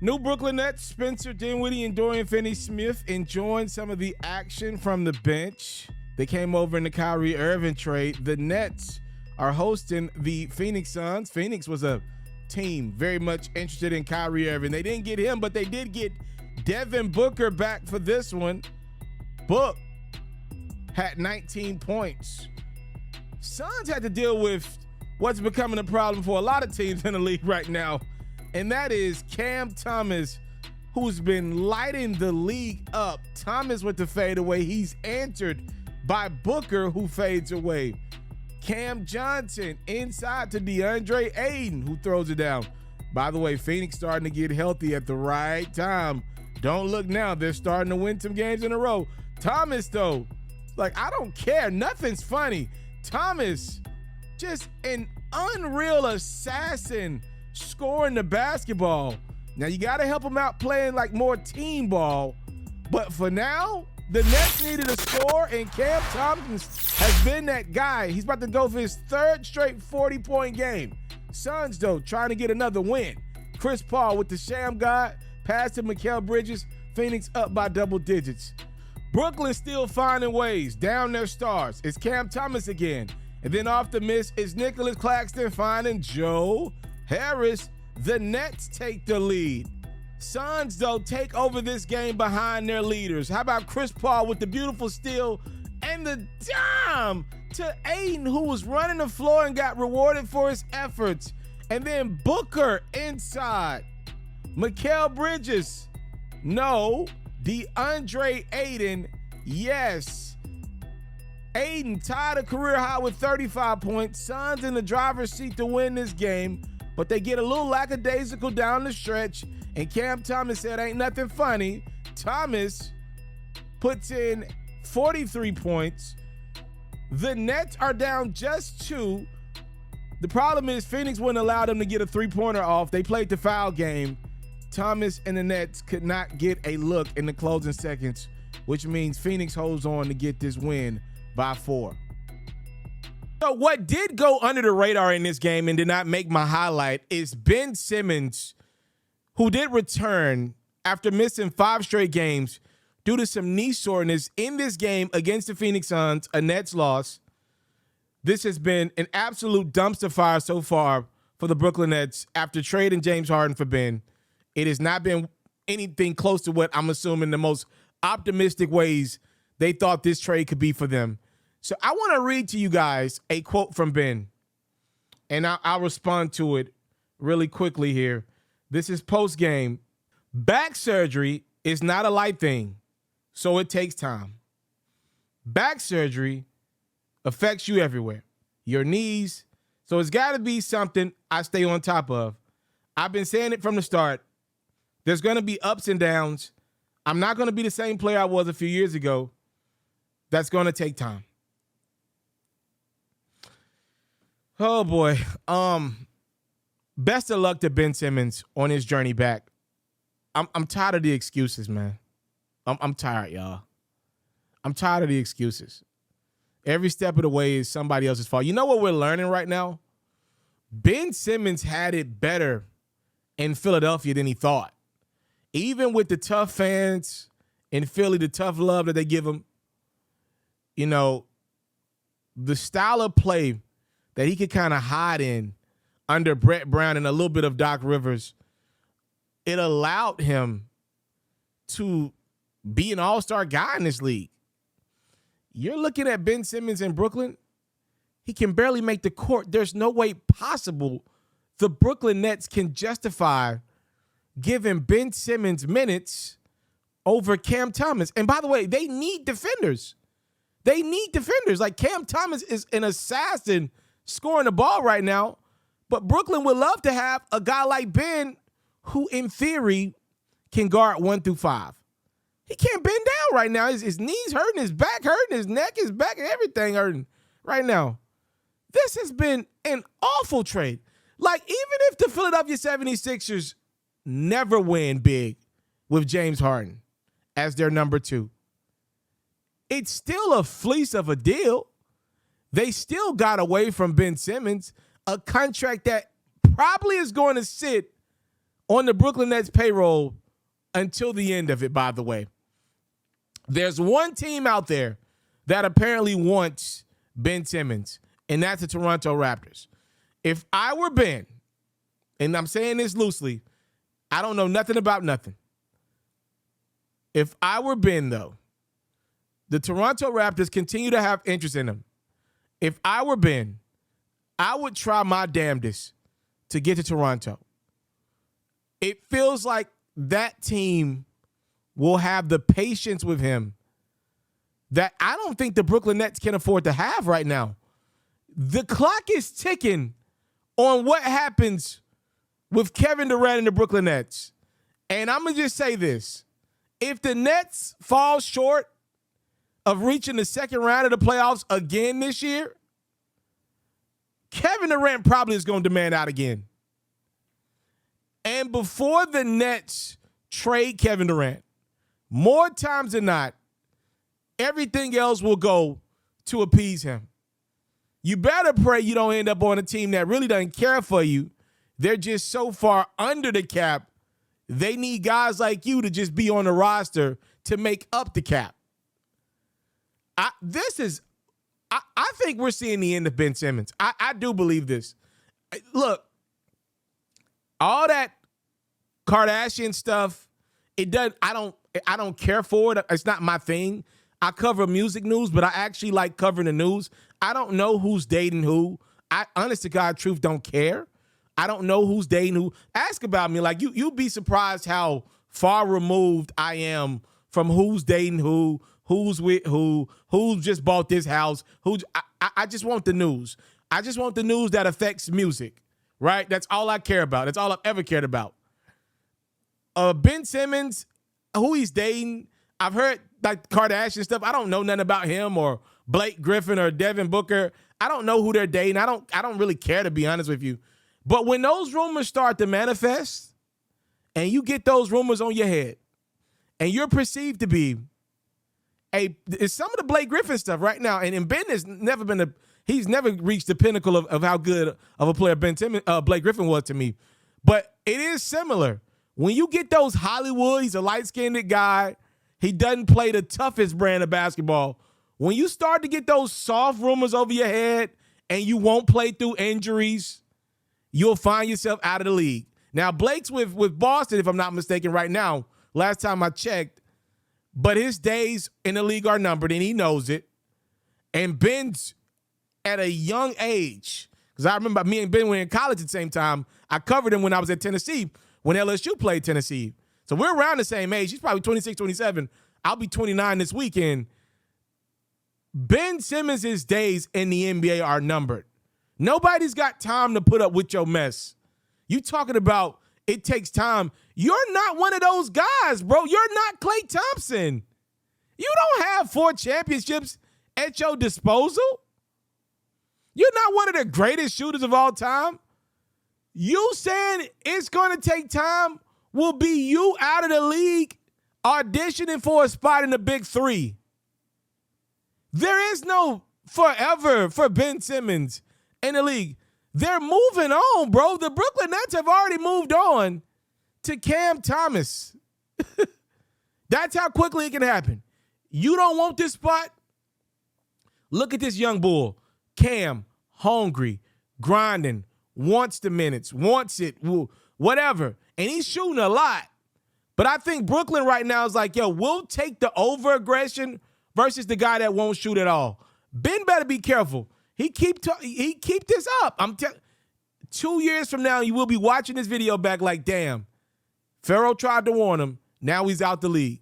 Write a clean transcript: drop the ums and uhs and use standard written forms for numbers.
New Brooklyn Nets, Spencer Dinwiddie and Dorian Finney-Smith enjoying some of the action from the bench. They came over in the Kyrie Irving trade. The Nets are hosting the Phoenix Suns. Phoenix was a team very much interested in Kyrie Irving. They didn't get him, but they did get Devin Booker back for this one. Book had 19 points. Suns had to deal with what's becoming a problem for a lot of teams in the league right now, and that is Cam Thomas, who's been lighting the league up. Thomas with the fadeaway. He's answered by Booker, who fades away. Cam Johnson inside to DeAndre Ayton, who throws it down. By the way, Phoenix starting to get healthy at the right time. Don't look now. They're starting to win some games in a row. Thomas, though, like, I don't care. Nothing's funny. Thomas, just an unreal assassin scoring the basketball. Now, you got to help him out playing like more team ball. But for now, the Nets needed a score, and Cam Thomas has been that guy. He's about to go for his third straight 40-point game. Suns, though, trying to get another win. Chris Paul with the sham god, pass to Mikal Bridges. Phoenix up by double digits. Brooklyn still finding ways, down their stars. It's Cam Thomas again. And then off the miss is Nicholas Claxton finding Joe Harris. The Nets take the lead. Suns, though, take over this game behind their leaders. How about Chris Paul with the beautiful steal and the dime to Ayton, who was running the floor and got rewarded for his efforts. And then Booker inside. Mikal Bridges. No. DeAndre Ayton. Yes. Ayton tied a career high with 35 points. Suns in the driver's seat to win this game, but they get a little lackadaisical down the stretch, and Cam Thomas said, ain't nothing funny. Thomas puts in 43 points. The Nets are down just 2. The problem is Phoenix wouldn't allow them to get a three-pointer off. They played the foul game. Thomas and the Nets could not get a look in the closing seconds, which means Phoenix holds on to get this win by 4. So what did go under the radar in this game and did not make my highlight is Ben Simmons, who did return after missing 5 straight games due to some knee soreness in this game against the Phoenix Suns, a Nets loss. This has been an absolute dumpster fire so far for the Brooklyn Nets after trading James Harden for Ben. It has not been anything close to what I'm assuming the most optimistic ways they thought this trade could be for them. So I want to read to you guys a quote from Ben, and I'll respond to it really quickly here. This is post-game. Back surgery is not a light thing, so it takes time. Back surgery affects you everywhere. Your knees. So it's got to be something I stay on top of. I've been saying it from the start. There's going to be ups and downs. I'm not going to be the same player I was a few years ago. That's going to take time. Oh, boy. Best of luck to Ben Simmons on his journey back. I'm tired of the excuses, man. I'm tired, y'all. I'm tired of the excuses. Every step of the way is somebody else's fault. You know what we're learning right now? Ben Simmons had it better in Philadelphia than he thought. Even with the tough fans in Philly, the tough love that they give him, you know, the style of play that he could kind of hide in under Brett Brown and a little bit of Doc Rivers, it allowed him to be an all-star guy in this league. You're looking at Ben Simmons in Brooklyn, he can barely make the court. There's no way possible the Brooklyn Nets can justify giving Ben Simmons minutes over Cam Thomas. And by the way, they need defenders. They need defenders. Like, Cam Thomas is an assassin scoring the ball right now, but Brooklyn would love to have a guy like Ben who, in theory, can guard 1 through 5. He can't bend down right now. His knees hurting, his back hurting, his neck, his back, everything hurting right now. This has been an awful trade. Like, even if the Philadelphia 76ers never win big with James Harden as their number 2, it's still a fleece of a deal. They still got away from Ben Simmons, a contract that probably is going to sit on the Brooklyn Nets payroll until the end of it, by the way. There's one team out there that apparently wants Ben Simmons, and that's the Toronto Raptors. If I were Ben, and I'm saying this loosely, I don't know nothing about nothing. If I were Ben, though, the Toronto Raptors continue to have interest in him. If I were Ben, I would try my damnedest to get to Toronto. It feels like that team will have the patience with him that I don't think the Brooklyn Nets can afford to have right now. The clock is ticking on what happens with Kevin Durant and the Brooklyn Nets. And I'm going to just say this. If the Nets fall short of reaching the second round of the playoffs again this year, Kevin Durant probably is going to demand out again. And before the Nets trade Kevin Durant, more times than not, everything else will go to appease him. You better pray you don't end up on a team that really doesn't care for you. They're just so far under the cap, they need guys like you to just be on the roster to make up the cap. I think we're seeing the end of Ben Simmons. I do believe this. Look, all that Kardashian stuff, I don't care for it. It's not my thing. I cover music news, but I actually like covering the news. I don't know who's dating who. I, honest to God, truth, don't care. I don't know who's dating who. Ask about me. Like, you'd be surprised how far removed I am from who's dating who's with who's just bought this house. I just want the news. I just want the news that affects music, right? That's all I care about. That's all I've ever cared about. Ben Simmons, who he's dating, I've heard like Kardashian stuff. I don't know nothing about him or Blake Griffin or Devin Booker. I don't know who they're dating. I don't really care, to be honest with you. But when those rumors start to manifest and you get those rumors on your head and you're perceived to be it's some of the Blake Griffin stuff right now, and Ben has never been he's never reached the pinnacle of how good of a player Blake Griffin was to me. But it is similar. When you get those Hollywood, he's a light-skinned guy. He doesn't play the toughest brand of basketball. When you start to get those soft rumors over your head and you won't play through injuries, you'll find yourself out of the league. Now, Blake's with Boston, if I'm not mistaken, right now, last time I checked. But his days in the league are numbered, and he knows it. And Ben's at a young age, because I remember me and Ben were in college at the same time. I covered him when I was at Tennessee, when LSU played Tennessee. So we're around the same age. He's probably 26, 27. I'll be 29 this weekend. Ben Simmons' days in the NBA are numbered. Nobody's got time to put up with your mess. You talking about it takes time. You're not one of those guys, bro. You're not Klay Thompson. You don't have 4 championships at your disposal. You're not one of the greatest shooters of all time. You saying it's going to take time will be you out of the league auditioning for a spot in the Big Three. There is no forever for Ben Simmons in the league. They're moving on, bro. The Brooklyn Nets have already moved on to Cam Thomas. That's how quickly it can happen. You don't want this spot? Look at this young bull. Cam, hungry, grinding, wants the minutes, wants it, whatever. And he's shooting a lot. But I think Brooklyn right now is like, yo, we'll take the over-aggression versus the guy that won't shoot at all. Ben better be careful. He keep this up. 2 years from now, you will be watching this video back like, damn, FERRO tried to warn him. Now he's out the league.